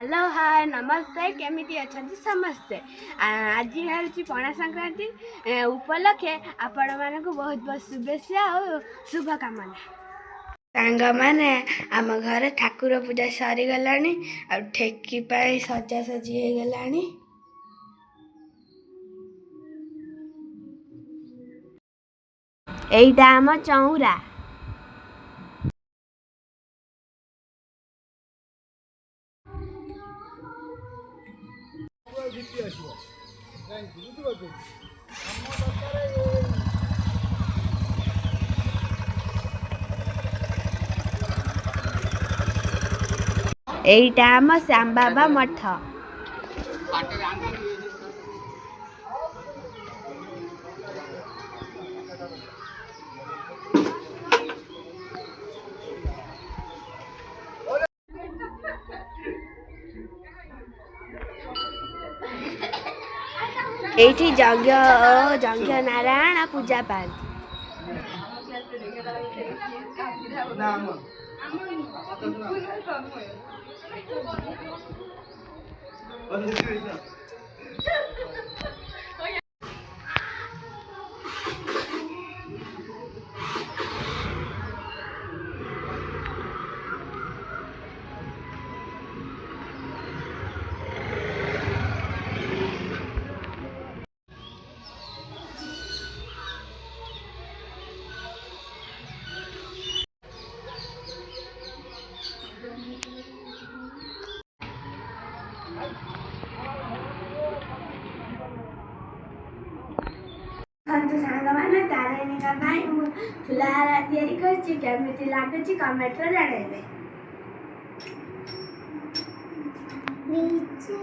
Hello hi नमस्ते केमिति अछंती समस्ते आज हूँ पणा संक्रांति उपलक्षे आपण मानक बहुत बहुत शुभेच्छा और शुभकामना। सांग मैंने आम घर ठाकुर पूजा सरी गलानी आ ठेकी पाई सजासजी हो गलानी। एइटा आम चौरा। एइटा आम श्याम बाबा मठ। एठी जंघ नारायण पूजा पाती। सांग मैंने तारिणी का फुलहार तैयारी करमिति लगुच कमेंट जानवे। नीचे